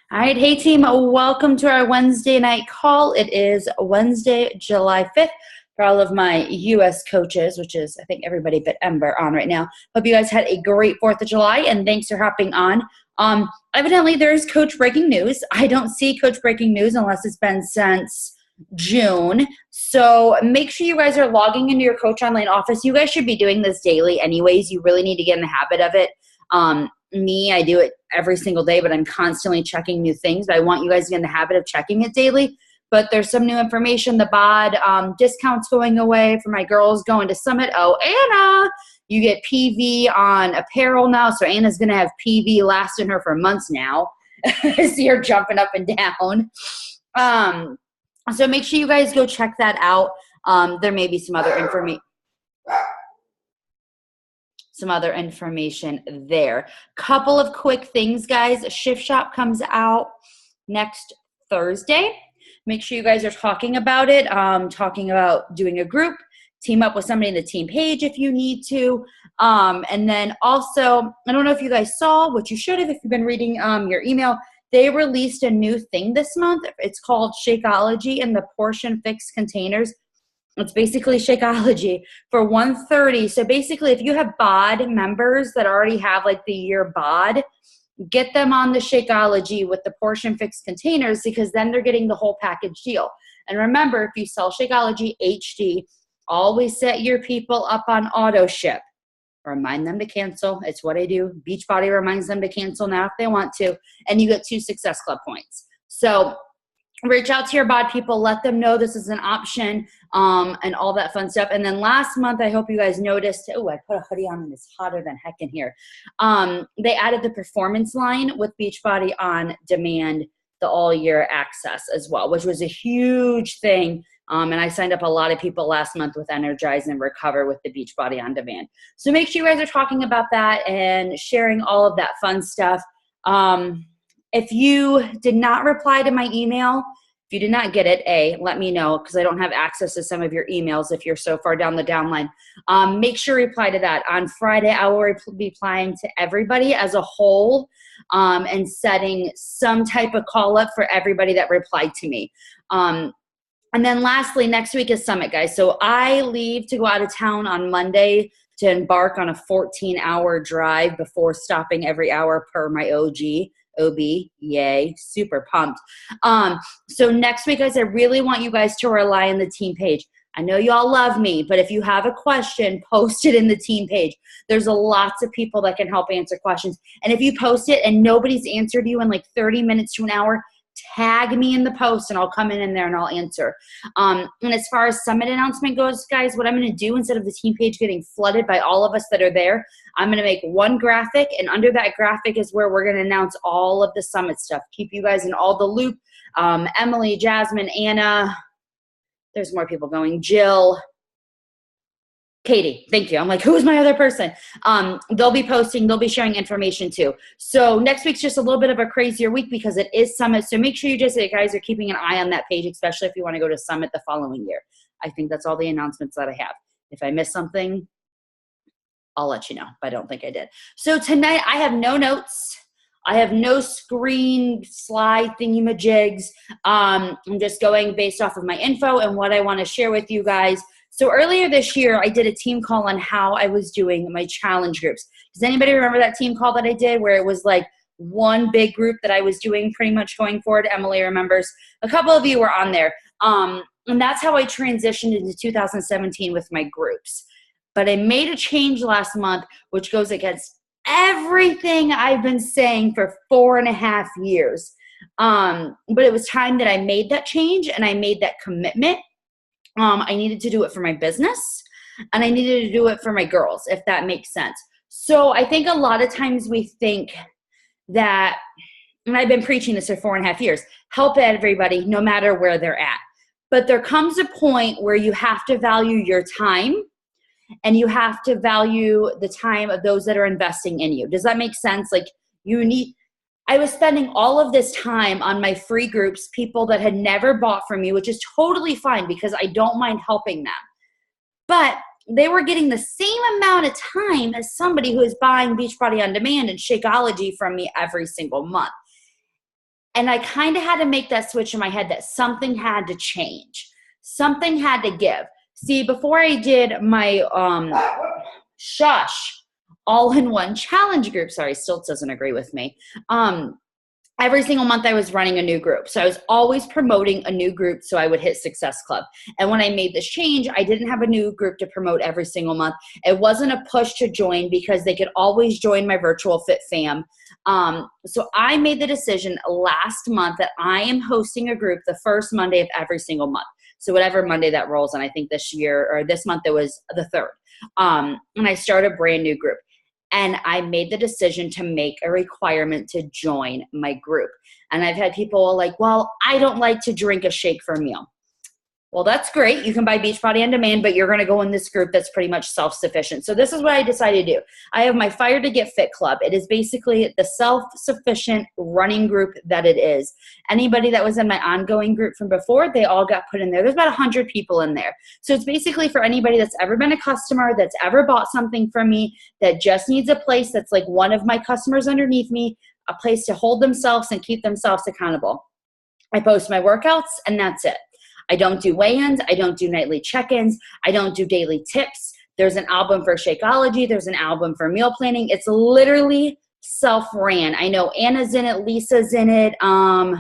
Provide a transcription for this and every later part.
All right, hey team, welcome to our Wednesday night call. It is Wednesday, July 5th. For all of my U.S. coaches, which is I think everybody but Ember on right now. Hope you guys had a great 4th of July, and thanks for hopping on. Evidently, there's coach breaking news. I don't see coach breaking news unless it's been since June. So make sure you guys are logging into your Coach Online office. You guys should be doing this daily anyways. You really need to get in the habit of it. I do it every single day, but I'm constantly checking new things. But I want you guys to get in the habit of checking it daily. But there's some new information. The BOD discounts going away for my girls going to Summit. Oh, Anna, you get PV on apparel now. So Anna's going to have PV lasting her for months now. See her jumping up and down. So make sure you guys go check that out. There may be some other information there. Couple of quick things, guys. Shift Shop comes out next Thursday. Make sure you guys are talking about it, talking about doing a group, team up with somebody in the team page if you need to. And then also, I don't know if you guys saw, what you should have if you've been reading your email, they released a new thing this month. It's called Shakeology in the Portion Fix containers. It's basically Shakeology for $130. So basically, if you have BOD members that already have like the year BOD, get them on the Shakeology with the Portion Fix containers because then they're getting the whole package deal. And remember, if you sell Shakeology HD, always set your people up on auto ship. Remind them to cancel. It's what I do. Beachbody reminds them to cancel now if they want to. And you get 2 Success Club points. So reach out to your BOD people. Let them know this is an option and all that fun stuff. And then last month, I hope you guys noticed, oh, I put a hoodie on and it's hotter than heck in here. They added the performance line with Beachbody On Demand, the all-year access as well, which was a huge thing. And I signed up a lot of people last month with Energize and Recover with the Beachbody On Demand. So make sure you guys are talking about that and sharing all of that fun stuff. If you did not reply to my email, if you did not get it, let me know because I don't have access to some of your emails if you're so far down the downline. Make sure you reply to that. On Friday, I will be replying to everybody as a whole and setting some type of call up for everybody that replied to me. And then lastly, next week is Summit, guys. So I leave to go out of town on Monday to embark on a 14-hour drive before stopping every hour per my OB, yay, super pumped. So next week, guys, I really want you guys to rely on the team page. I know y'all love me, but if you have a question, post it in the team page. There's lots of people that can help answer questions. And if you post it and nobody's answered you in like 30 minutes to an hour, tag me in the post and I'll come in there and I'll answer. And as far as Summit announcement goes, guys, what I'm going to do instead of the team page getting flooded by all of us that are there, I'm going to make one graphic, and under that graphic is where we're going to announce all of the Summit stuff. Keep you guys in all the loop. Emily, Jasmine, Anna, there's more people going, Jill, Katie, thank you. I'm like, who is my other person? They'll be posting, they'll be sharing information too. So next week's just a little bit of a crazier week because it is Summit. So make sure you guys are keeping an eye on that page, especially if you want to go to Summit the following year. I think that's all the announcements that I have. If I missed something, I'll let you know, but I don't think I did. So tonight I have no notes. I have no screen slide thingy-majigs. I'm just going based off of my info and what I want to share with you guys. So earlier this year, I did a team call on how I was doing my challenge groups. Does anybody remember that team call that I did where it was like one big group that I was doing pretty much going forward? Emily remembers. A couple of you were on there. And that's how I transitioned into 2017 with my groups. But I made a change last month, which goes against everything I've been saying for 4.5 years. But it was time that I made that change and I made that commitment. I needed to do it for my business and I needed to do it for my girls, if that makes sense. So I think a lot of times we think that, and I've been preaching this for 4.5 years, help everybody no matter where they're at. But there comes a point where you have to value your time and you have to value the time of those that are investing in you. Does that make sense? Like I was spending all of this time on my free groups, people that had never bought from me, which is totally fine because I don't mind helping them. But they were getting the same amount of time as somebody who is buying Beachbody On Demand and Shakeology from me every single month. And I kind of had to make that switch in my head that something had to change. Something had to give. See, before I did my Shush all-in-one challenge group, sorry, Stilts doesn't agree with me. Every single month I was running a new group. So I was always promoting a new group so I would hit Success Club. And when I made this change, I didn't have a new group to promote every single month. It wasn't a push to join because they could always join my Virtual Fit Fam. So I made the decision last month that I am hosting a group the first Monday of every single month. So whatever Monday that rolls, and I think this year or this month it was the 3rd. And I started a brand new group. And I made the decision to make a requirement to join my group. And I've had people like, well, I don't like to drink a shake for a meal. Well, that's great. You can buy Beachbody on demand, but you're going to go in this group that's pretty much self-sufficient. So this is what I decided to do. I have my Fire to Get Fit Club. It is basically the self-sufficient running group that it is. Anybody that was in my ongoing group from before, they all got put in there. There's about 100 people in there. So it's basically for anybody that's ever been a customer, that's ever bought something from me, that just needs a place that's like one of my customers underneath me, a place to hold themselves and keep themselves accountable. I post my workouts and that's it. I don't do weigh-ins. I don't do nightly check-ins. I don't do daily tips. There's an album for Shakeology. There's an album for meal planning. It's literally self-ran. I know Anna's in it. Lisa's in it. I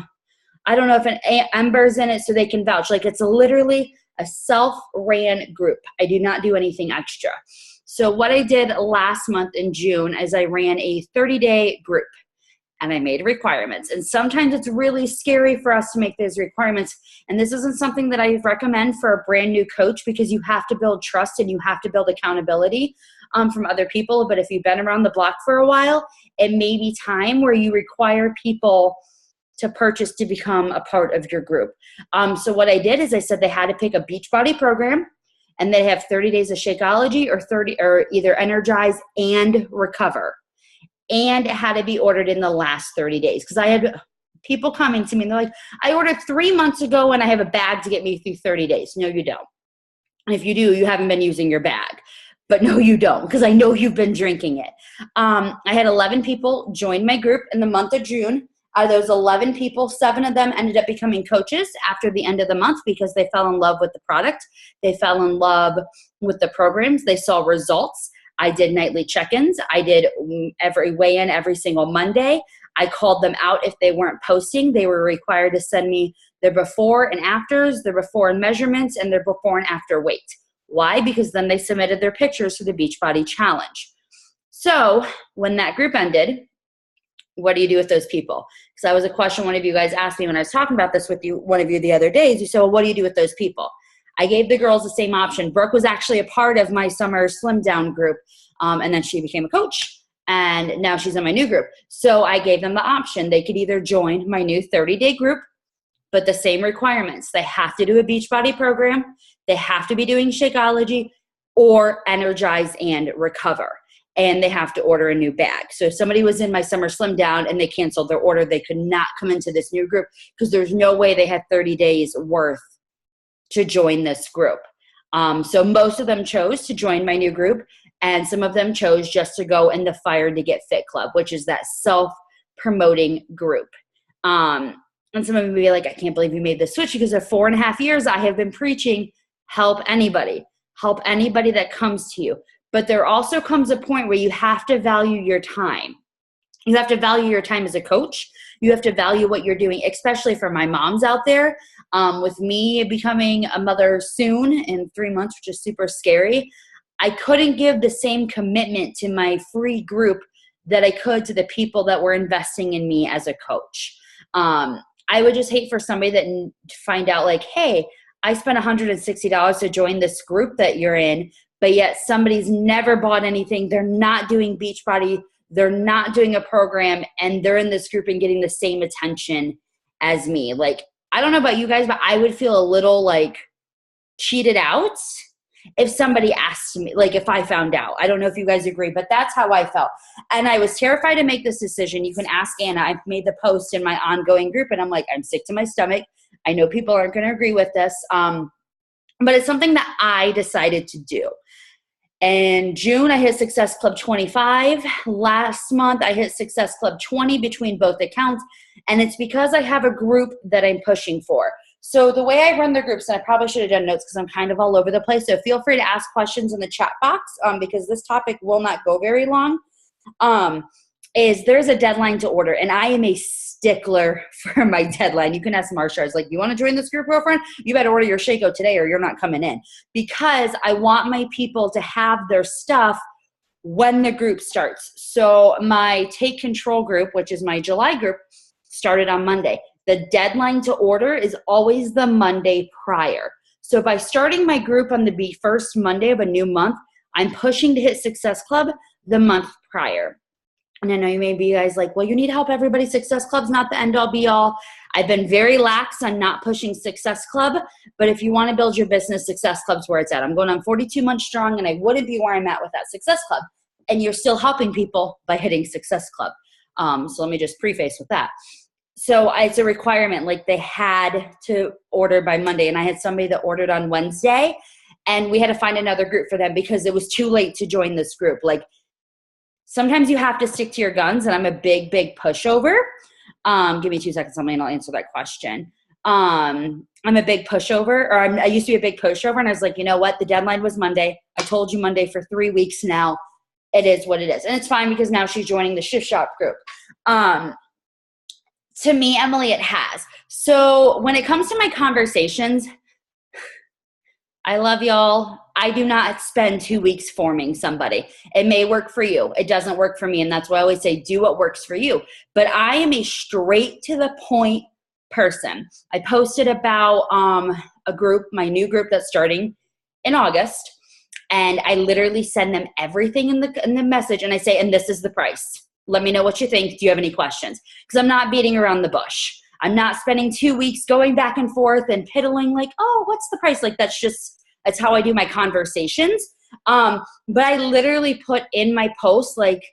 don't know if Ember's in it, so they can vouch. Like, it's literally a self-ran group. I do not do anything extra. So what I did last month in June is I ran a 30-day group. And I made requirements. And sometimes it's really scary for us to make those requirements. And this isn't something that I recommend for a brand new coach because you have to build trust and you have to build accountability from other people. But if you've been around the block for a while, it may be time where you require people to purchase to become a part of your group. So what I did is I said they had to pick a Beachbody program and they have 30 days of Shakeology or either Energize and Recover. And it had to be ordered in the last 30 days. Because I had people coming to me and they're like, I ordered 3 months ago and I have a bag to get me through 30 days. No, you don't. And if you do, you haven't been using your bag. But no, you don't, because I know you've been drinking it. I had 11 people join my group in the month of June. Out of those 11 people, 7 of them ended up becoming coaches after the end of the month because they fell in love with the product. They fell in love with the programs. They saw results. I did nightly check-ins. I did every weigh-in every single Monday. I called them out if they weren't posting. They were required to send me their before and afters, their before and measurements, and their before and after weight. Why? Because then they submitted their pictures for the Beachbody Challenge. So when that group ended, what do you do with those people? Because that was a question one of you guys asked me when I was talking about this with you, one of you the other days. You said, well, what do you do with those people? I gave the girls the same option. Brooke was actually a part of my summer slim down group, and then she became a coach, and now she's in my new group. So I gave them the option. They could either join my new 30-day group, but the same requirements. They have to do a Beachbody program. They have to be doing Shakeology or Energize and Recover, and they have to order a new bag. So if somebody was in my summer slim down and they canceled their order, they could not come into this new group because there's no way they had 30 days worth to join this group. So most of them chose to join my new group, and some of them chose just to go in the Fire to Get Fit Club, which is that self-promoting group. And some of them would be like, I can't believe you made the switch, because for 4.5 years I have been preaching, help anybody that comes to you. But there also comes a point where you have to value your time. You have to value your time as a coach. You have to value what you're doing, especially for my moms out there. With me becoming a mother soon in 3 months, which is super scary, I couldn't give the same commitment to my free group that I could to the people that were investing in me as a coach. I would just hate for somebody to find out like, hey, I spent $160 to join this group that you're in, but yet somebody's never bought anything. They're not doing Beachbody. They're not doing a program, and they're in this group and getting the same attention as me. Like, I don't know about you guys, but I would feel a little like cheated out if somebody asked me, like if I found out. I don't know if you guys agree, but that's how I felt. And I was terrified to make this decision. You can ask Anna. I've made the post in my ongoing group, and I'm like, I'm sick to my stomach. I know people aren't going to agree with this, but it's something that I decided to do. In June, I hit Success Club 25. Last month, I hit Success Club 20 between both accounts. And it's because I have a group that I'm pushing for. So the way I run the groups, and I probably should have done notes because I'm kind of all over the place. So feel free to ask questions in the chat box because this topic will not go very long. Is there's a deadline to order, and I am a stickler for my deadline. You can ask Marsha. I was like, you want to join this group, girlfriend? You better order your Shaco today or you're not coming in, because I want my people to have their stuff when the group starts. So my Take Control group, which is my July group, started on Monday. The deadline to order is always the Monday prior. So by starting my group on the first Monday of a new month, I'm pushing to hit Success Club the month prior. And I know you may be guys like, well, you need help, everybody. Success Club's not the end all be all. I've been very lax on not pushing Success Club, but if you want to build your business, Success Club's where it's at. I'm going on 42 months strong, and I wouldn't be where I'm at with that Success Club. And you're still helping people by hitting Success Club. So let me just preface with that. So it's a requirement, like they had to order by Monday, and I had somebody that ordered on Wednesday, and we had to find another group for them because it was too late to join this group. Like, sometimes you have to stick to your guns, and I'm a big, big pushover. Give me 2 seconds, somebody, and I'll answer that question. I'm a big pushover, or I used to be a big pushover, and I was like, you know what? The deadline was Monday. I told you Monday for 3 weeks now. It is what it is. And it's fine because now she's joining the Shift Shop group. To me, Emily, it has. So when it comes to my conversations, I love y'all. I do not spend 2 weeks forming somebody. It may work for you. It doesn't work for me. And that's why I always say, do what works for you. But I am a straight to the point person. I posted about a group, my new group that's starting in August. And I literally send them everything in the message. And I say, and this is the price. Let me know what you think. Do you have any questions? Because I'm not beating around the bush. I'm not spending 2 weeks going back and forth and piddling like, oh, what's the price? Like, that's how I do my conversations. But I literally put in my post, like,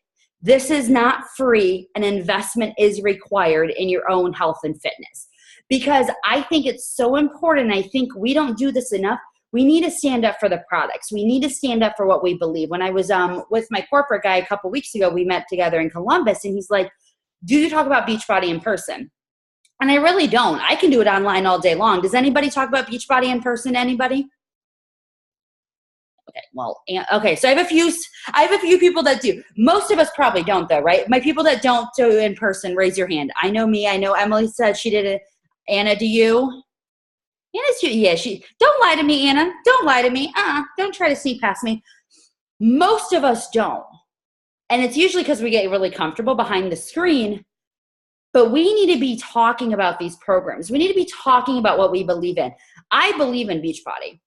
this is not free. An investment is required in your own health and fitness. Because I think it's so important. I think we don't do this enough. We need to stand up for the products. We need to stand up for what we believe. When I was with my corporate guy a couple weeks ago, we met together in Columbus, and he's like, do you talk about Beachbody in person? And I really don't. I can do it online all day long. Does anybody talk about Beachbody in person? Anybody? Okay, well, okay. So I have a few people that do. Most of us probably don't, though, right? My people that don't do it in person, raise your hand. I know me. I know Emily said she did it. Anna, do you? Yeah, don't lie to me, Anna. Don't lie to me. Don't try to sneak past me. Most of us don't. And it's usually because we get really comfortable behind the screen. But we need to be talking about these programs. We need to be talking about what we believe in. I believe in Beachbody.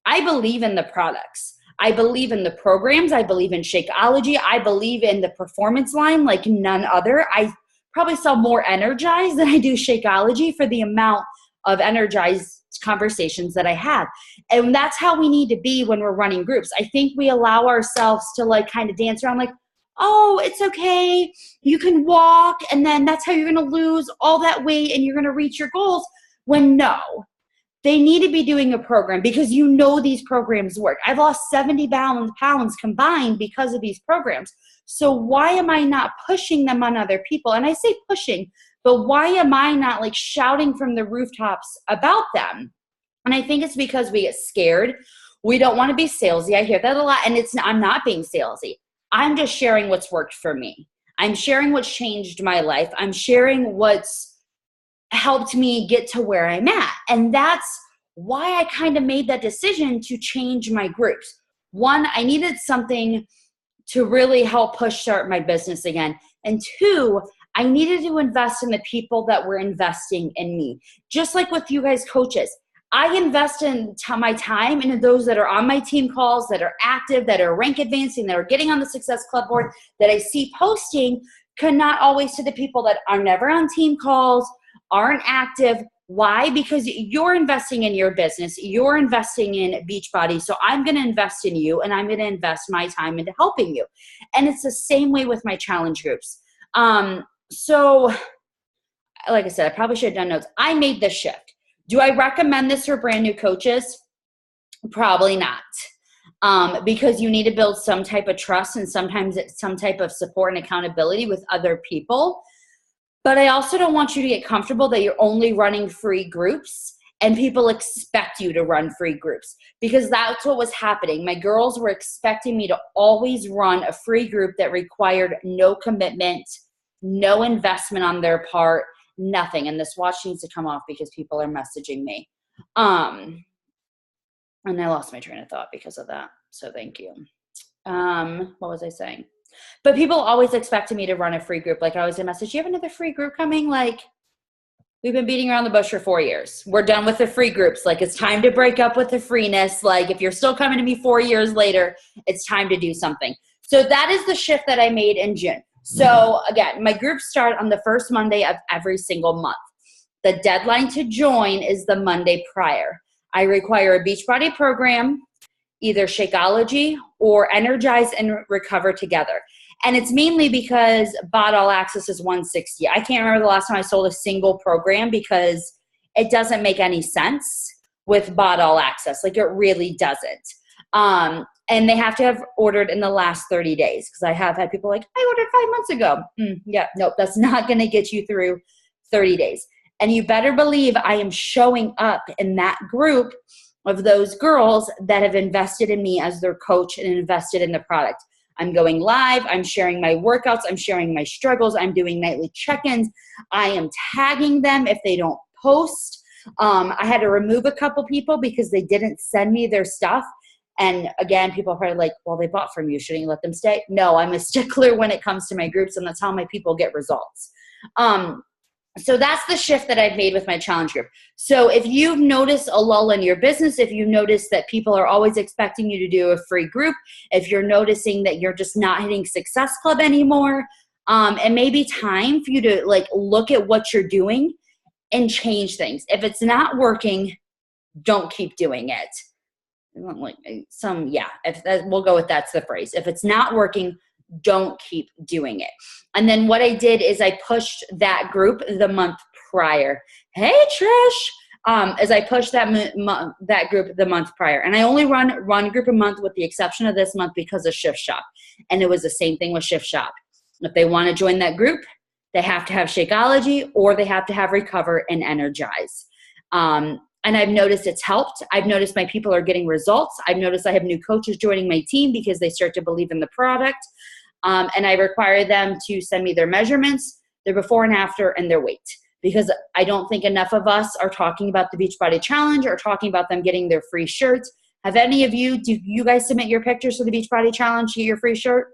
I believe in the products. I believe in the programs. I believe in Shakeology. I believe in the performance line like none other. I probably sell more Energize than I do Shakeology for the amount of energized conversations that I have. And that's how we need to be when we're running groups. I think we allow ourselves to like kind of dance around like, oh, it's okay. You can walk, and then that's how you're going to lose all that weight and you're going to reach your goals. When no, they need to be doing a program because you know these programs work. I've lost 70 pounds combined because of these programs. So why am I not pushing them on other people? And I say pushing, but why am I not like shouting from the rooftops about them? And I think it's because we get scared. We don't want to be salesy. I hear that a lot. And I'm not being salesy. I'm just sharing what's worked for me. I'm sharing what's changed my life. I'm sharing what's helped me get to where I'm at. And that's why I kind of made that decision to change my groups. One, I needed something to really help start my business again. And two, I needed to invest in the people that were investing in me. Just like with you guys coaches, I invest in my time into those that are on my team calls, that are active, that are rank advancing, that are getting on the Success Club board, that I see posting, cannot always to the people that are never on team calls, aren't active. Why? Because you're investing in your business. You're investing in Beachbody. So I'm going to invest in you, and I'm going to invest my time into helping you. And it's the same way with my challenge groups. So like I said, I probably should have done notes. I made this shift. Do I recommend this for brand new coaches? Probably not. because you need to build some type of trust, and sometimes it's some type of support and accountability with other people. But I also don't want you to get comfortable that you're only running free groups and people expect you to run free groups, because that's what was happening. My girls were expecting me to always run a free group that required no commitment, no investment on their part, nothing. And this watch needs to come off because people are messaging me. And I lost my train of thought because of that. So thank you. What was I saying? But people always expected me to run a free group. Like I always get a message, you have another free group coming? Like, we've been beating around the bush for 4 years. We're done with the free groups. Like, it's time to break up with the freeness. Like, if you're still coming to me 4 years later, it's time to do something. So that is the shift that I made in June. So again, my groups start on the first Monday of every single month. The deadline to join is the Monday prior. I require a Beachbody program, either Shakeology or Energize and Recover together. And it's mainly because BOD All Access is $160. I can't remember the last time I sold a single program because it doesn't make any sense with BOD All Access. Like, it really doesn't. And they have to have ordered in the last 30 days, because I have had people like, I ordered 5 months ago. Yeah, nope, that's not going to get you through 30 days. And you better believe I am showing up in that group of those girls that have invested in me as their coach and invested in the product. I'm going live. I'm sharing my workouts. I'm sharing my struggles. I'm doing nightly check-ins. I am tagging them if they don't post. I had to remove a couple people because they didn't send me their stuff. And again, people are probably like, well, they bought from you. Shouldn't you let them stay? No, I'm a stickler when it comes to my groups, and that's how my people get results. So that's the shift that I've made with my challenge group. So if you've noticed a lull in your business, if you notice that people are always expecting you to do a free group, if you're noticing that you're just not hitting Success Club anymore, it may be time for you to like look at what you're doing and change things. If it's not working, don't keep doing it. Like we'll go with that's the phrase. If it's not working, don't keep doing it. And then what I did is I pushed that group the month prior. Hey, Trish. As I pushed that group the month prior. And I only run one group a month with the exception of this month because of Shift Shop. And it was the same thing with Shift Shop. If they want to join that group, they have to have Shakeology or they have to have Recover and Energize. And I've noticed it's helped. I've noticed my people are getting results. I've noticed I have new coaches joining my team because they start to believe in the product. And I require them to send me their measurements, their before and after, and their weight. Because I don't think enough of us are talking about the Beachbody Challenge or talking about them getting their free shirts. Have any of you, do you guys submit your pictures for the Beachbody Challenge to get your free shirt?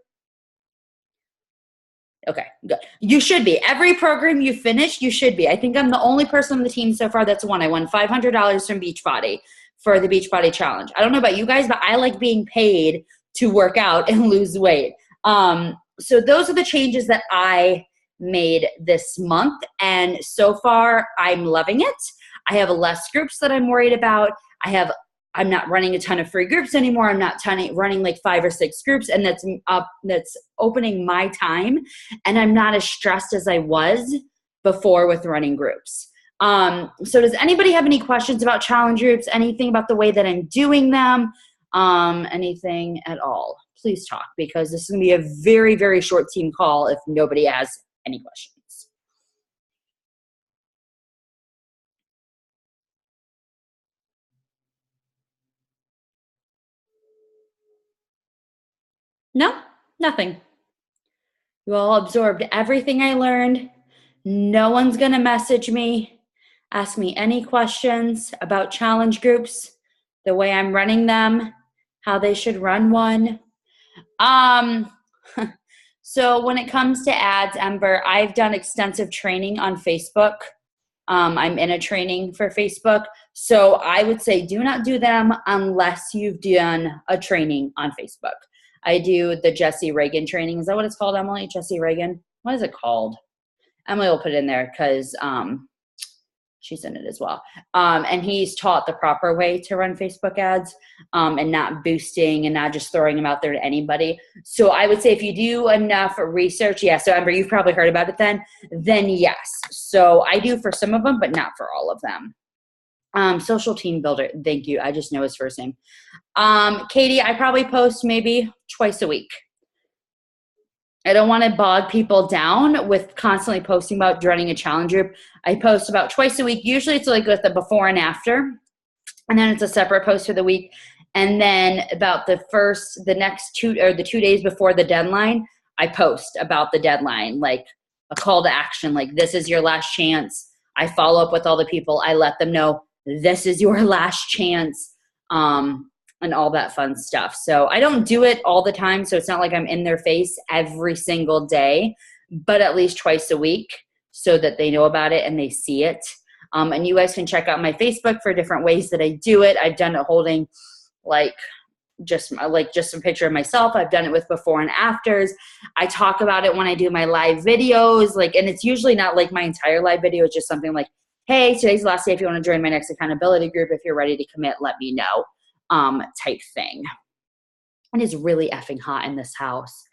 Okay, good. You should be. Every program you finish, you should be. I think I'm the only person on the team so far that's won. I won $500 from Beachbody for the Beachbody Challenge. I don't know about you guys, but I like being paid to work out and lose weight. So those are the changes that I made this month. And so far, I'm loving it. I have less groups that I'm worried about. I'm not running a ton of free groups anymore. I'm not running like 5 or 6 groups, and that's opening my time. And I'm not as stressed as I was before with running groups. So does anybody have any questions about challenge groups? Anything about the way that I'm doing them? Anything at all? Please talk, because this is going to be a very, very short team call if nobody has any questions. No, nothing. You all absorbed everything I learned. No one's going to message me, ask me any questions about challenge groups, the way I'm running them, how they should run one. So when it comes to ads, Ember, I've done extensive training on Facebook. I'm in a training for Facebook. So I would say do not do them unless you've done a training on Facebook. I do the Jesse Reagan training. Is that what it's called, Emily? Jesse Reagan? What is it called? Emily will put it in there because she's in it as well. And he's taught the proper way to run Facebook ads and not boosting and not just throwing them out there to anybody. So I would say if you do enough research, yeah, so Ember, you've probably heard about it then yes. So I do for some of them, but not for all of them. Social team builder. Thank you. I just know his first name. Katie, I probably post maybe twice a week. I don't want to bog people down with constantly posting about running a challenge group. I post about twice a week. Usually it's like with the before and after, and then it's a separate post for the week. And then about the 2 days before the deadline, I post about the deadline, like a call to action, like this is your last chance. I follow up with all the people. I let them know this is your last chance, and all that fun stuff. So I don't do it all the time, so it's not like I'm in their face every single day, but at least twice a week so that they know about it and they see it. And you guys can check out my Facebook for different ways that I do it. I've done it holding just a picture of myself. I've done it with before and afters. I talk about it when I do my live videos, and it's usually not like my entire live video. It's just something like, hey, today's the last day. If you want to join my next accountability group, if you're ready to commit, let me know, type thing. And it's really effing hot in this house.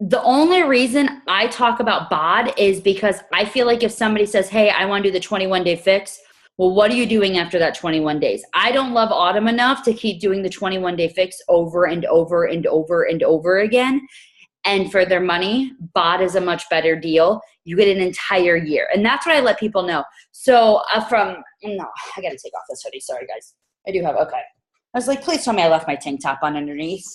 The only reason I talk about BOD is because I feel like if somebody says, hey, I want to do the 21-day fix, well, what are you doing after that 21 days? I don't love autumn enough to keep doing the 21-day fix over and over and over and over again. And for their money, BOD is a much better deal. You get an entire year. And that's what I let people know. So I got to take off this hoodie. Sorry, guys. I do have, okay. I was like, please tell me I left my tank top on underneath.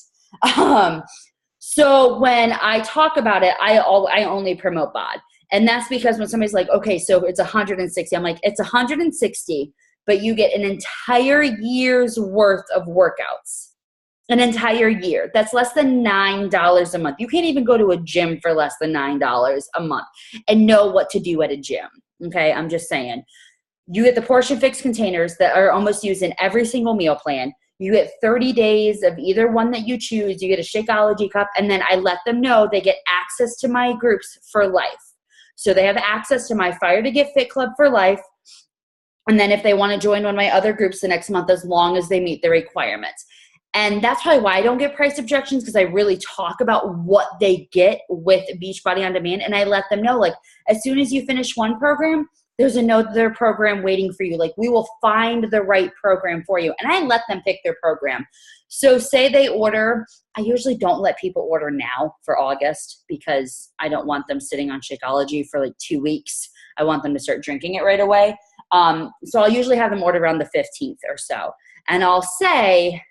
So when I talk about it, I only promote BOD. And that's because when somebody's like, okay, so it's 160. I'm like, it's 160, but you get an entire year's worth of workouts. An entire year. That's less than $9 a month. You can't even go to a gym for less than $9 a month and know what to do at a gym. Okay, I'm just saying. You get the Portion Fix containers that are almost used in every single meal plan. You get 30 days of either one that you choose. You get a Shakeology cup, and then I let them know they get access to my groups for life. So they have access to my Fire to Get Fit Club for life. And then if they want to join one of my other groups the next month, as long as they meet the requirements. And that's probably why I don't get price objections, because I really talk about what they get with Beachbody On Demand. And I let them know, as soon as you finish one program, there's another program waiting for you. We will find the right program for you. And I let them pick their program. So say they order, I usually don't let people order now for August because I don't want them sitting on Shakeology for 2 weeks. I want them to start drinking it right away. So I'll usually have them order around the 15th or so. And I'll say,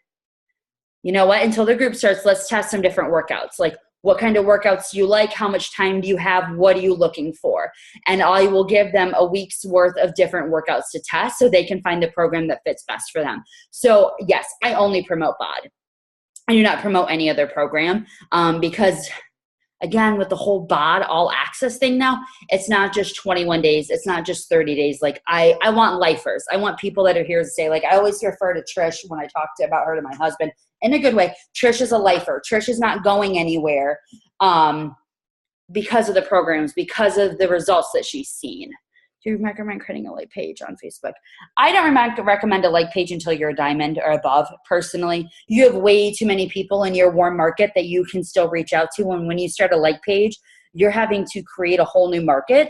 you know what, until the group starts, let's test some different workouts. What kind of workouts do you like? How much time do you have? What are you looking for? And I will give them a week's worth of different workouts to test so they can find the program that fits best for them. So yes, I only promote BOD. I do not promote any other program because, again, with the whole BOD all access thing now, it's not just 21 days. It's not just 30 days. I want lifers. I want people that are here to say, I always refer to Trish when I talk about her to my husband in a good way. Trish is a lifer. Trish is not going anywhere because of the programs, because of the results that she's seen. Do you recommend creating a like page on Facebook? I don't recommend a like page until you're a diamond or above, personally. You have way too many people in your warm market that you can still reach out to. And when you start a like page, you're having to create a whole new market,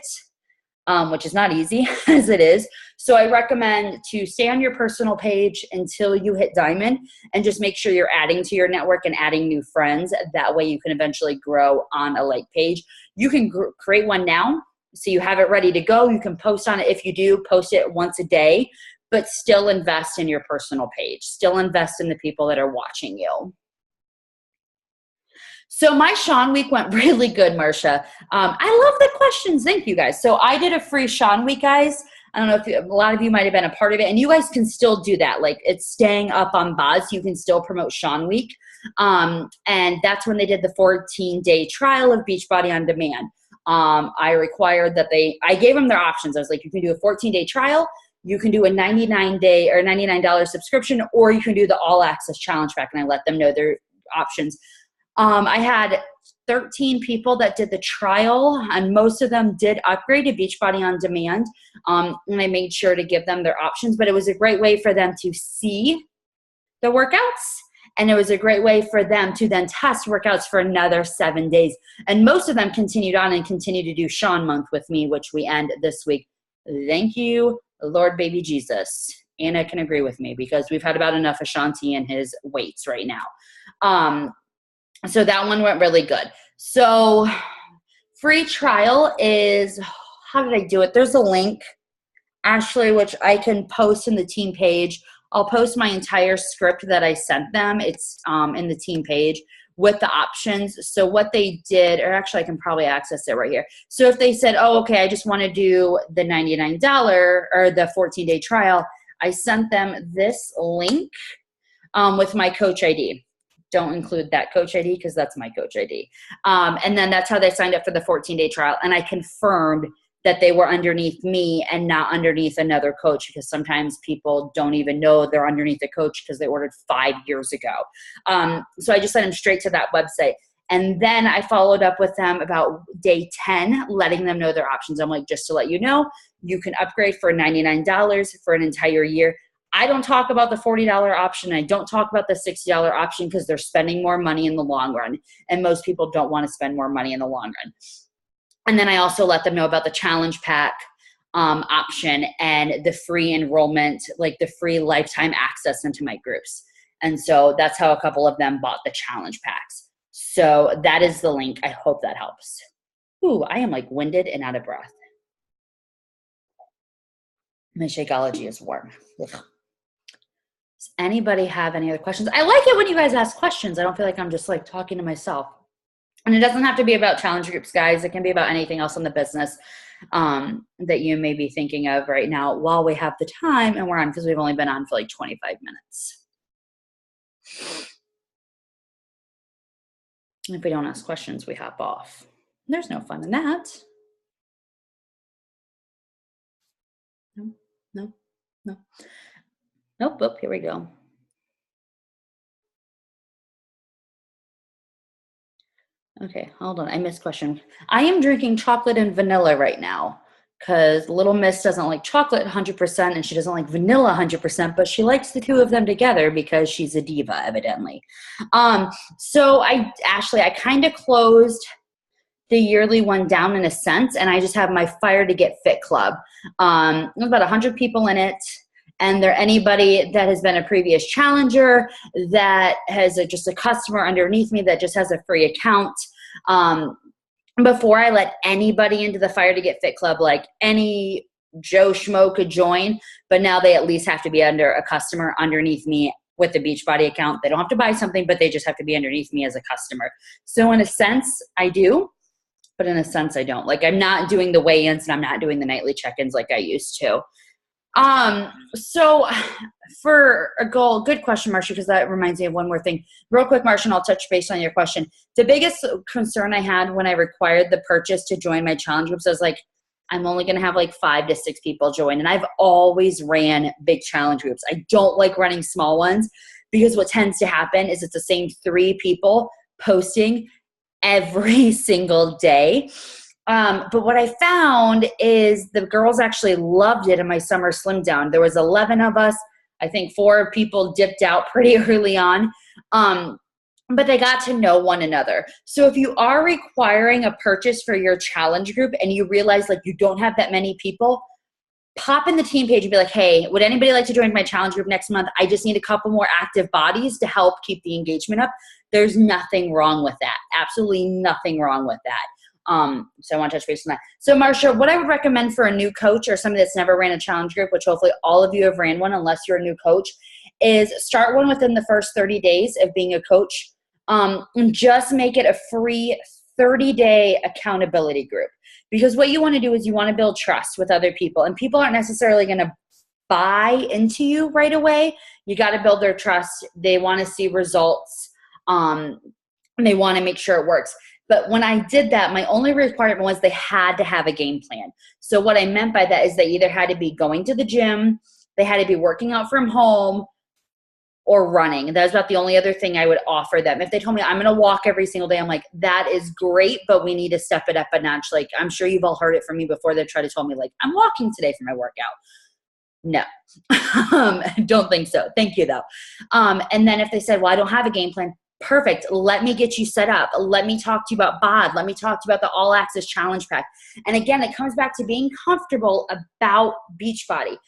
which is not easy as it is. So I recommend to stay on your personal page until you hit diamond and just make sure you're adding to your network and adding new friends. That way you can eventually grow on a like page. You can create one now, so you have it ready to go. You can post on it. If you do, post it once a day, but still invest in your personal page. Still invest in the people that are watching you. So my Sean week went really good, Marcia. I love the questions. Thank you, guys. So I did a free Sean week, guys. I don't know if a lot of you might have been a part of it, and you guys can still do that. It's staying up on BOD, so you can still promote Sean week. And that's when they did the 14-day trial of Beachbody On Demand. I required that I gave them their options. I was like, you can do a 14-day trial, you can do a $99 or $99 subscription, or you can do the all access challenge pack. And I let them know their options. I had 13 people that did the trial, and most of them did upgrade to Beachbody On Demand. And I made sure to give them their options, but it was a great way for them to see the workouts. And it was a great way for them to then test workouts for another 7 days. And most of them continued on and continued to do Sean month with me, which we end this week. Thank you, Lord baby Jesus. Anna can agree with me because we've had about enough Ashanti and his weights right now. So that one went really good. So free trial is, how did I do it? There's a link, Ashley, which I can post in the team page. I'll post my entire script that I sent them. It's in the team page with the options. So what they did, or actually I can probably access it right here. So if they said, oh, okay, I just want to do the $99 or the 14-day trial, I sent them this link with my coach ID. Don't include that coach ID because that's my coach ID. And then that's how they signed up for the 14-day trial. And I confirmed that they were underneath me and not underneath another coach, because sometimes people don't even know they're underneath a coach because they ordered 5 years ago. So I just sent them straight to that website. And then I followed up with them about day 10, letting them know their options. I'm like, just to let you know, you can upgrade for $99 for an entire year. I don't talk about the $40 option. I don't talk about the $60 option because they're spending more money in the long run. And most people don't want to spend more money in the long run. And then I also let them know about the challenge pack option and the free enrollment, like the free lifetime access into my groups. And so that's how a couple of them bought the challenge packs. So that is the link. I hope that helps. Ooh, I am like winded and out of breath. My Shakeology is warm. Ugh. Does anybody have any other questions? I like it when you guys ask questions. I don't feel like I'm just like talking to myself. And it doesn't have to be about challenge groups, guys. It can be about anything else in the business that you may be thinking of right now while we have the time and we're on, because we've only been on for like 25 minutes. And if we don't ask questions, we hop off. There's no fun in that. No. Nope, here we go. Okay, hold on. I missed question. I am drinking chocolate and vanilla right now because Little Miss doesn't like chocolate 100% and she doesn't like vanilla 100%, but she likes the two of them together because she's a diva, evidently. So Ashley, I kind of closed the yearly one down in a sense, and I just have my Fire to Get Fit Club. There's about 100 people in it. And they're anybody that has been a previous challenger, that has just a customer underneath me that just has a free account. Before I let anybody into the Fire to Get Fit Club, like any Joe Schmo could join, but now they at least have to be under a customer underneath me with the Beachbody account. They don't have to buy something, but they just have to be underneath me as a customer. So in a sense, I do, but in a sense, I don't. Like I'm not doing the weigh-ins and I'm not doing the nightly check-ins like I used to. So for a goal, good question, Marsha, because that reminds me of one more thing. Real quick, Marsha, and I'll touch base on your question. The biggest concern I had when I required the purchase to join my challenge groups, I was like, I'm only going to have like 5 to 6 people join. And I've always ran big challenge groups. I don't like running small ones because what tends to happen is it's the same 3 people posting every single day. But what I found is the girls actually loved it in my summer slim down. There was 11 of us. I think 4 people dipped out pretty early on. But they got to know one another. So if you are requiring a purchase for your challenge group and you realize like you don't have that many people, pop in the team page and be like, hey, would anybody like to join my challenge group next month? I just need a couple more active bodies to help keep the engagement up. There's nothing wrong with that. Absolutely nothing wrong with that. So I want to touch base on that. So Marsha, what I would recommend for a new coach or somebody that's never ran a challenge group, which hopefully all of you have ran one unless you're a new coach, is start one within the first 30 days of being a coach. And just make it a free 30-day accountability group. Because what you want to do is you want to build trust with other people. And people aren't necessarily going to buy into you right away. You got to build their trust. They want to see results. And they want to make sure it works. But when I did that, my only requirement was they had to have a game plan. So what I meant by that is they either had to be going to the gym, they had to be working out from home, or running. That was about the only other thing I would offer them. If they told me I'm going to walk every single day, I'm like, that is great, but we need to step it up a notch. Like, I'm sure you've all heard it from me before. They try to tell me like, I'm walking today for my workout. No, don't think so. Thank you though. And then if they said, well, I don't have a game plan, Perfect. Let me get you set up. Let me talk to you about BOD. Let me talk to you about the All Access Challenge Pack. And again, it comes back to being comfortable about Beachbody,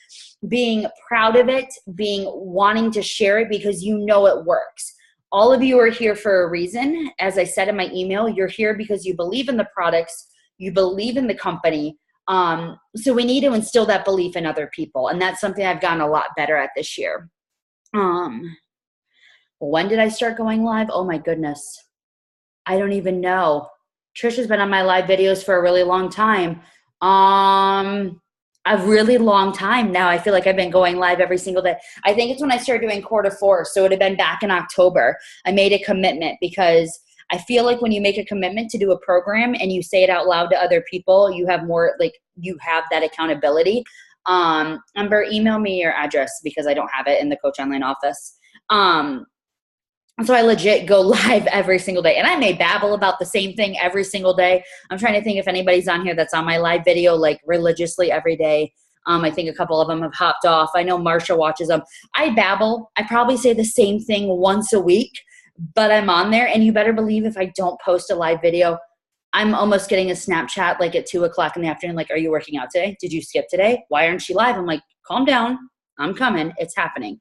being proud of it, being wanting to share it because you know it works. All of you are here for a reason. As I said in my email, you're here because you believe in the products, you believe in the company. So we need to instill that belief in other people. And that's something I've gotten a lot better at this year. When did I start going live? Oh my goodness. I don't even know. Trisha's been on my live videos for a really long time. A really long time now. I feel like I've been going live every single day. I think it's when I started doing Core4. So it would have been back in October. I made a commitment because I feel like when you make a commitment to do a program and you say it out loud to other people, you have more, like, you have that accountability. Amber, email me your address because I don't have it in the Coach Online office. So I legit go live every single day. And I may babble about the same thing every single day. I'm trying to think if anybody's on here that's on my live video like religiously every day. I think a couple of them have hopped off. I know Marsha watches them. I babble. I probably say the same thing once a week, but I'm on there. And you better believe if I don't post a live video, I'm almost getting a Snapchat like at 2 o'clock in the afternoon. Like, are you working out today? Did you skip today? Why aren't you live? I'm like, calm down. I'm coming. It's happening.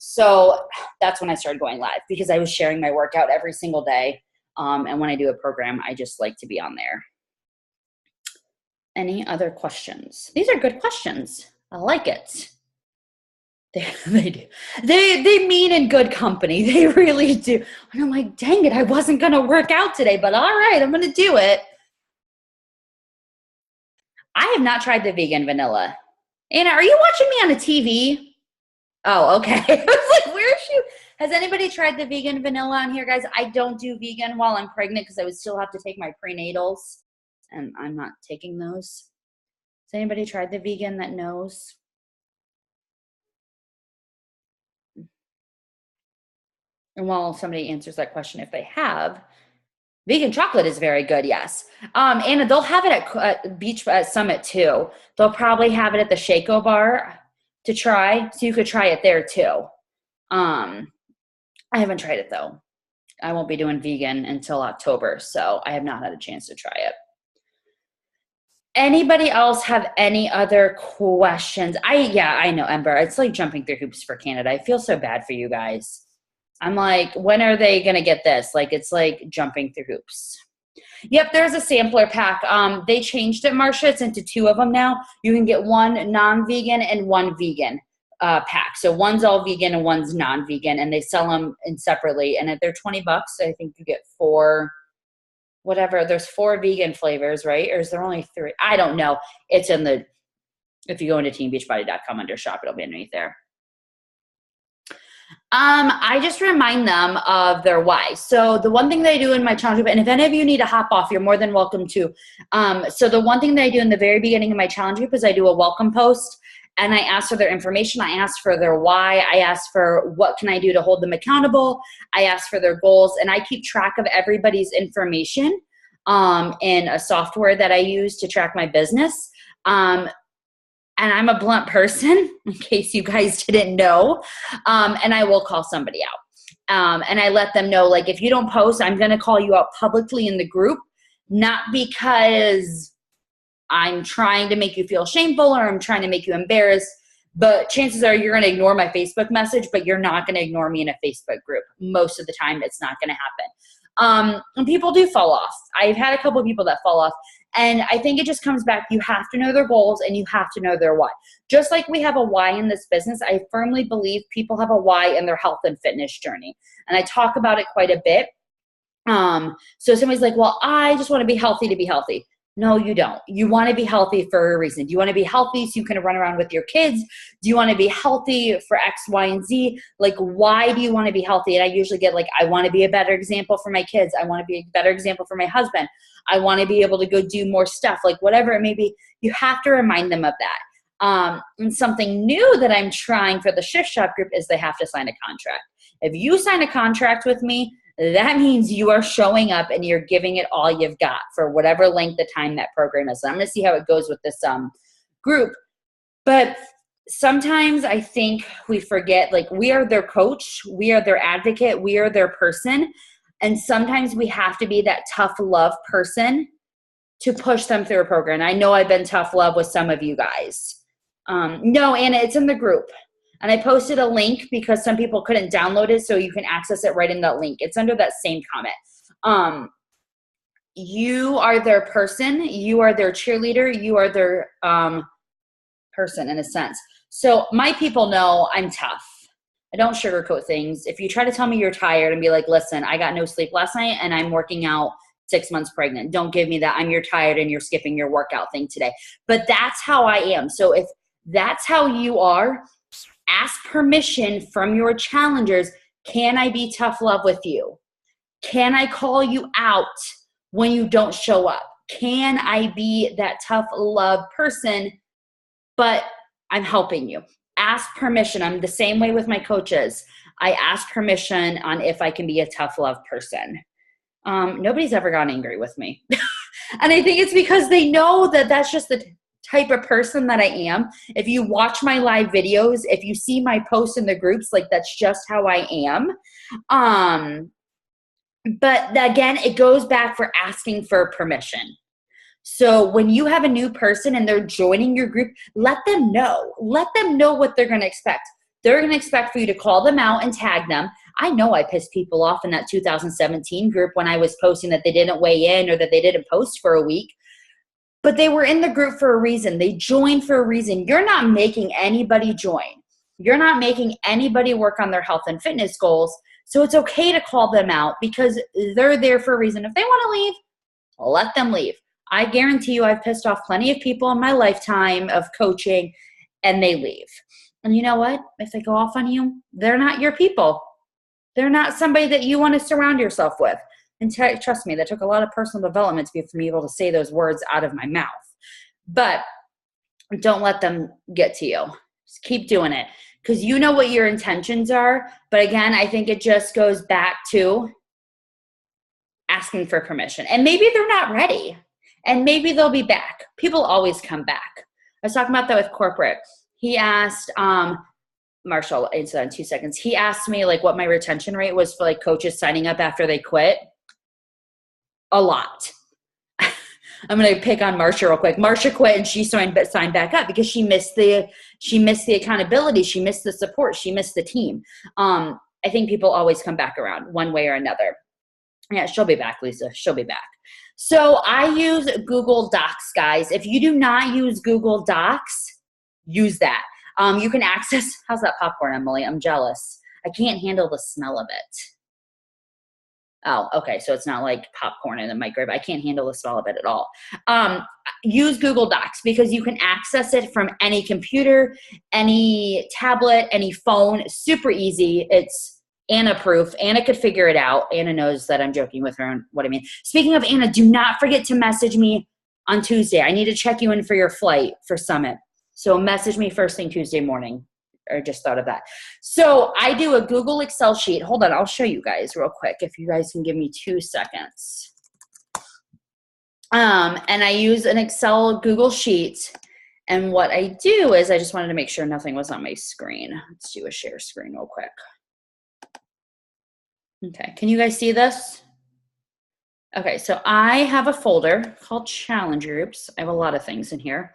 So that's when I started going live because I was sharing my workout every single day. And when I do a program, I just like to be on there. Any other questions? These are good questions. I like it. They do. They mean in good company. They really do. And I'm like, dang it, I wasn't going to work out today, but all right, I'm going to do it. I have not tried the vegan vanilla. Anna, are you watching me on a TV? Oh, okay. I was like, where is she? Has anybody tried the vegan vanilla on here, guys? I don't do vegan while I'm pregnant because I would still have to take my prenatals, and I'm not taking those. Has anybody tried the vegan that knows? And while somebody answers that question, if they have, vegan chocolate is very good, yes. Anna, they'll have it at Beach Summit too. They'll probably have it at the Shaco bar to try, so you could try it there too. I haven't tried it though. I won't be doing vegan until October, so I have not had a chance to try it. Anybody else have any other questions? I know, Ember. It's like jumping through hoops for Canada. I feel so bad for you guys. I'm like, when are they going to get this? Like, it's like jumping through hoops. Yep, there's a sampler pack. They changed it, Marsha. It's into 2 of them now. You can get 1 non-vegan and 1 vegan pack. So one's all vegan and one's non-vegan, and they sell them in separately. And if they're $20, I think you get 4, whatever. There's 4 vegan flavors, right? Or is there only 3? I don't know. It's in the, if you go into teambeachbody.com under shop, it'll be underneath there. I just remind them of their why. So the one thing that I do in my challenge group, and if any of you need to hop off, you're more than welcome to. So the one thing that I do in the very beginning of my challenge group is I do a welcome post, and I ask for their information. I ask for their why. I ask for what can I do to hold them accountable. I ask for their goals, and I keep track of everybody's information in a software that I use to track my business. And I'm a blunt person, in case you guys didn't know, and I will call somebody out. And I let them know, like, if you don't post, I'm going to call you out publicly in the group, not because I'm trying to make you feel shameful or I'm trying to make you embarrassed, but chances are you're going to ignore my Facebook message, but you're not going to ignore me in a Facebook group. Most of the time, it's not going to happen. And people do fall off. I've had a couple of people that fall off. And I think it just comes back, you have to know their goals and you have to know their why. Just like we have a why in this business, I firmly believe people have a why in their health and fitness journey. And I talk about it quite a bit. So somebody's like, well, I just want to be healthy to be healthy. No, you don't. You want to be healthy for a reason. Do you want to be healthy so you can run around with your kids? Do you want to be healthy for X, Y, and Z? Like, why do you want to be healthy? And I usually get like, I want to be a better example for my kids. I want to be a better example for my husband. I want to be able to go do more stuff, like whatever it may be. You have to remind them of that. And something new that I'm trying for the Shift Shop group is they have to sign a contract. If you sign a contract with me, that means you are showing up and you're giving it all you've got for whatever length of time that program is. So I'm going to see how it goes with this group. But sometimes I think we forget, like, we are their coach, we are their advocate, we are their person. And sometimes we have to be that tough love person to push them through a program. I know I've been tough love with some of you guys. No, Anna, it's in the group. And I posted a link because some people couldn't download it, so you can access it right in that link. It's under that same comment. You are their person. You are their cheerleader. You are their person in a sense. So my people know I'm tough. I don't sugarcoat things. If you try to tell me you're tired and be like, listen, I got no sleep last night and I'm working out 6 months pregnant. Don't give me that. You're tired and you're skipping your workout thing today. But that's how I am. So if that's how you are, ask permission from your challengers. Can I be tough love with you? Can I call you out when you don't show up? Can I be that tough love person, but I'm helping you? Ask permission. I'm the same way with my coaches. I ask permission on if I can be a tough love person. Nobody's ever gotten angry with me. And I think it's because they know that that's just the type of person that I am. If you watch my live videos, if you see my posts in the groups, like, that's just how I am. But again, it goes back for asking for permission. So when you have a new person and they're joining your group, let them know. Let them know what they're going to expect. They're going to expect for you to call them out and tag them. I know I pissed people off in that 2017 group when I was posting that they didn't weigh in or that they didn't post for a week. But they were in the group for a reason. They joined for a reason. You're not making anybody join. You're not making anybody work on their health and fitness goals. So it's okay to call them out because they're there for a reason. If they want to leave, let them leave. I guarantee you I've pissed off plenty of people in my lifetime of coaching and they leave. And you know what? If they go off on you, they're not your people. They're not somebody that you want to surround yourself with. And trust me, that took a lot of personal development to be able to say those words out of my mouth. But don't let them get to you. Just keep doing it because you know what your intentions are. But again, I think it just goes back to asking for permission. And maybe they're not ready. And maybe they'll be back. People always come back. I was talking about that with corporate. He asked, Marshall, I'll answer that in 2 seconds. He asked me like what my retention rate was for like coaches signing up after they quit. A lot. I'm going to pick on Marsha real quick. Marsha quit and she signed back up because she missed the accountability. She missed the support. She missed the team. I think people always come back around one way or another. Yeah, she'll be back, Lisa. She'll be back. So I use Google Docs, guys. If you do not use Google Docs, use that. You can access, how's that popcorn, Emily? I'm jealous. I can't handle the smell of it. Oh, okay. So it's not like popcorn in the microwave. I can't handle the smell of it at all. Use Google Docs because you can access it from any computer, any tablet, any phone. Super easy. It's Anna proof. Anna could figure it out. Anna knows that I'm joking with her on what I mean. Speaking of Anna, do not forget to message me on Tuesday. I need to check you in for your flight for Summit. So message me first thing Tuesday morning. Or just thought of that. So I do a Google Excel sheet. Hold on, I'll show you guys real quick if you guys can give me 2 seconds. And I use an Excel Google sheet. And what I do is I just wanted to make sure nothing was on my screen. Let's do a share screen real quick. Okay, can you guys see this? Okay, so I have a folder called Challenge Groups. I have a lot of things in here.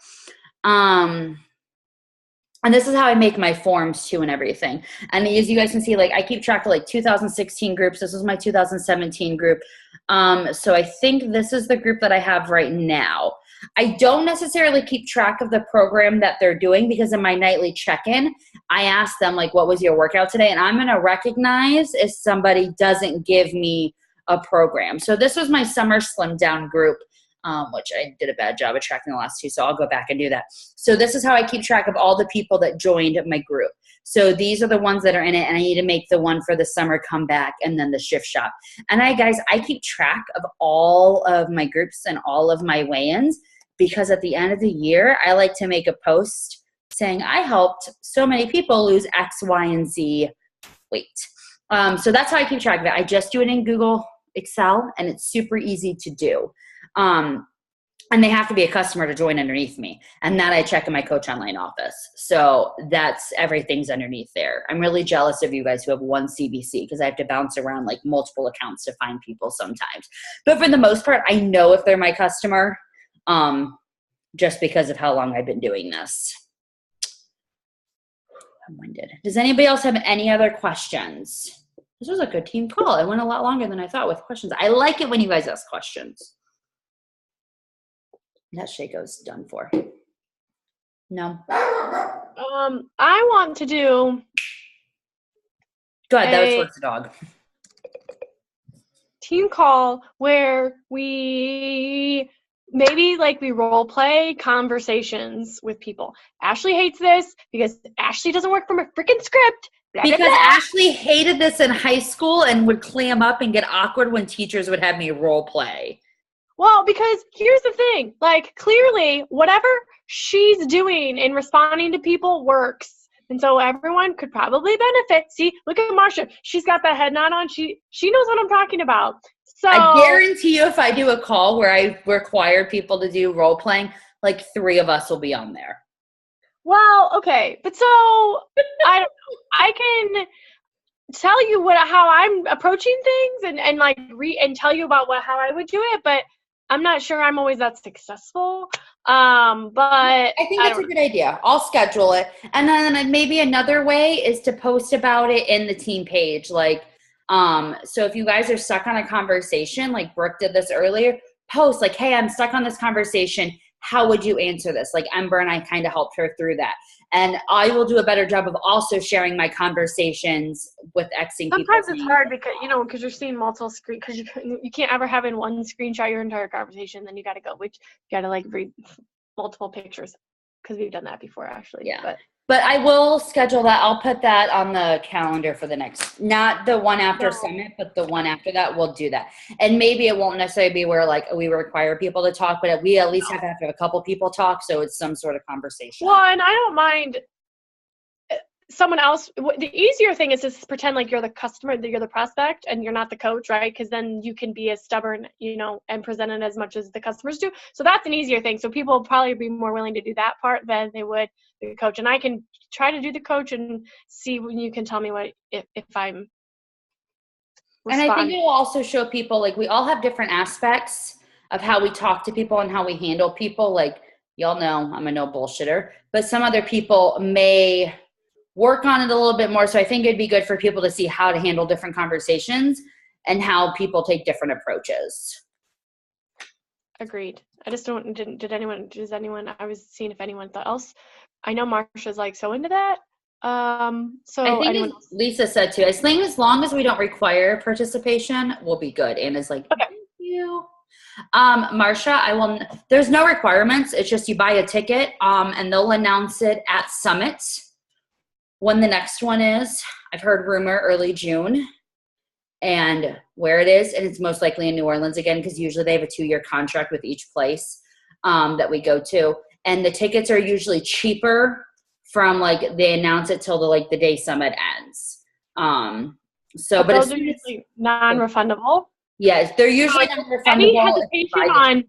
And this is how I make my forms too and everything. And as you guys can see, like I keep track of like 2016 groups. This is my 2017 group. So I think this is the group that I have right now. I don't necessarily keep track of the program that they're doing because in my nightly check-in, I ask them like, what was your workout today? And I'm gonna recognize if somebody doesn't give me a program. So this was my summer slim down group. Which I did a bad job of tracking the last 2, so I'll go back and do that. So this is how I keep track of all the people that joined my group. So these are the ones that are in it, and I need to make the one for the summer comeback and then the shift shop. And I keep track of all of my groups and all of my weigh-ins because at the end of the year, I like to make a post saying I helped so many people lose X, Y, and Z weight. So that's how I keep track of it. I just do it in Google Excel, and it's super easy to do. And they have to be a customer to join underneath me. And that I check in my Coach Online office. So that's everything's underneath there. I'm really jealous of you guys who have one CBC because I have to bounce around like multiple accounts to find people sometimes. But for the most part, I know if they're my customer, just because of how long I've been doing this. I'm winded. Does anybody else have any other questions? This was a good team call. It went a lot longer than I thought with questions. I like it when you guys ask questions. That Shaco's done for. No. I want to do. Go ahead. That was towards the dog. Team call where we maybe like we role play conversations with people. Ashley hates this because Ashley doesn't work from a freaking script. Blah, because blah, blah. Ashley hated this in high school and would clam up and get awkward when teachers would have me role play. Well, because here's the thing, like clearly whatever she's doing in responding to people works. And so everyone could probably benefit. See, look at Marsha. She's got that head nod on. She knows what I'm talking about. So I guarantee you if I do a call where I require people to do role playing, like 3 of us will be on there. Well, okay. But so I don't know. I can tell you how I'm approaching things and like and tell you about how I would do it, but I'm not sure I'm always that successful. But I think that's a good idea. I'll schedule it. And then maybe another way is to post about it in the team page. Like, so if you guys are stuck on a conversation, like Brooke did this earlier, post like, hey, I'm stuck on this conversation. How would you answer this? Like Ember and I kind of helped her through that. And I will do a better job of also sharing my conversations with Xing people. Sometimes it's hard because, because you're seeing multiple screen, because you can't ever have in one screenshot your entire conversation. Then you got to go, which you got to like read multiple pictures because we've done that before actually. Yeah. But I will schedule that. I'll put that on the calendar for the next, not the one after Summit, but the one after that. We'll do that. And maybe it won't necessarily be where like we require people to talk, but we at least have to have a couple people talk. So it's some sort of conversation. Well, and I don't mind someone else. The easier thing is just pretend like you're the customer, that you're the prospect and you're not the coach, right? Because then you can be as stubborn, and present it as much as the customers do. So that's an easier thing. So people will probably be more willing to do that part than they would the coach. And I can try to do the coach and see when you can tell me what if I'm responding. And I think it will also show people like we all have different aspects of how we talk to people and how we handle people. Like y'all know I'm a no bullshitter, but some other people may work on it a little bit more. So I think it'd be good for people to see how to handle different conversations and how people take different approaches. Agreed. I just I was seeing if anyone else. I know Marsha's like so into that. So I think Lisa said too, I think as long as we don't require participation, we'll be good. Anna's like, okay. Thank you. Marsha, there's no requirements. It's just you buy a ticket, and they'll announce it at Summit when the next one is. I've heard rumor early June and where it is. And it's most likely in New Orleans again, because usually they have a 2-year contract with each place that we go to. And the tickets are usually cheaper from like they announce it till the day Summit ends. But those are usually non-refundable. Yes, they're usually non-refundable. Any hesitation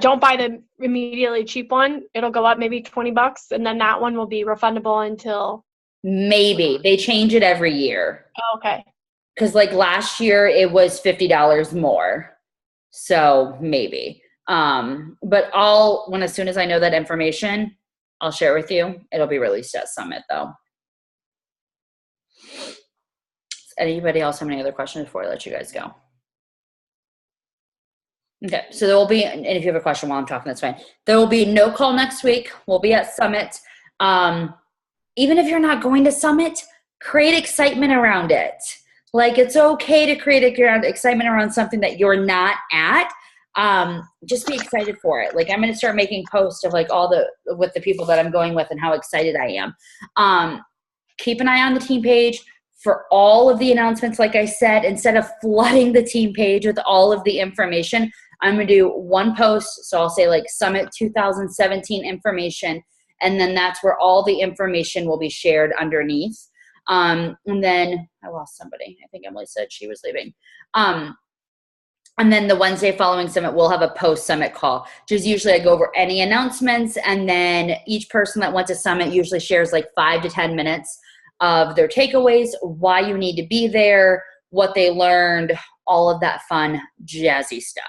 don't buy the immediately cheap one. It'll go up maybe $20, and then that one will be refundable until maybe they change it every year. Oh, okay. Because like last year it was $50 more, so maybe. But as soon as I know that information, I'll share with you. It'll be released at Summit though. Does anybody else have any other questions before I let you guys go? Okay, so there will be, and if you have a question while I'm talking, that's fine. There will be no call next week. We'll be at Summit. Even if you're not going to Summit, create excitement around it. Like it's okay to create excitement around something that you're not at. Just be excited for it. Like I'm going to start making posts of like with the people that I'm going with and how excited I am. Keep an eye on the team page for all of the announcements. Like I said, instead of flooding the team page with all of the information, I'm going to do one post. So I'll say like Summit 2017 information. And then that's where all the information will be shared underneath. And then I lost somebody. I think Emily said she was leaving. And then the Wednesday following summit, we'll have a post-summit call. Just usually I go over any announcements, and then each person that went to summit usually shares like 5 to 10 minutes of their takeaways, why you need to be there, what they learned, all of that fun, jazzy stuff.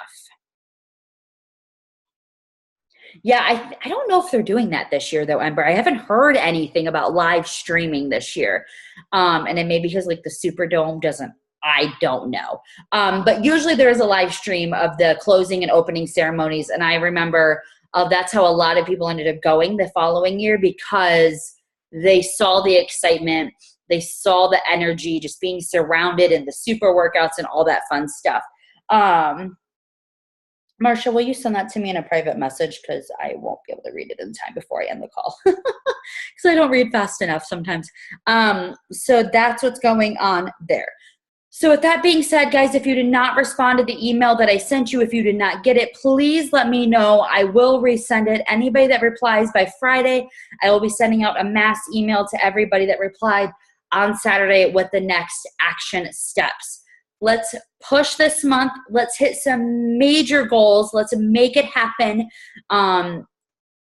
Yeah, I don't know if they're doing that this year though, Ember. I haven't heard anything about live streaming this year. And it may be because like the Superdome doesn't, I don't know. But usually there is a live stream of the closing and opening ceremonies. And I remember that's how a lot of people ended up going the following year, because they saw the excitement, they saw the energy, just being surrounded, and the super workouts and all that fun stuff. Marsha, will you send that to me in a private message? Because I won't be able to read it in time before I end the call. Because I don't read fast enough sometimes. So that's what's going on there. So with that being said, guys, if you did not respond to the email that I sent you, if you did not get it, please let me know. I will resend it. Anybody that replies by Friday, I will be sending out a mass email to everybody that replied on Saturday with the next action steps. Let's push this month. Let's hit some major goals. Let's make it happen.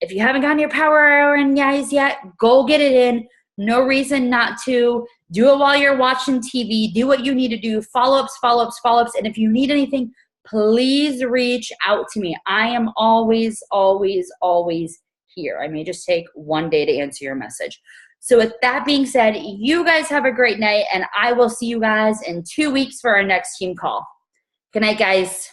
If you haven't gotten your power hour in, guys, yet, go get it in. No reason not to. Do it while you're watching TV. Do what you need to do. Follow-ups, follow-ups, follow-ups. And if you need anything, please reach out to me. I am always, always, always here. I may just take one day to answer your message. So with that being said, you guys have a great night, and I will see you guys in 2 weeks for our next team call. Good night, guys.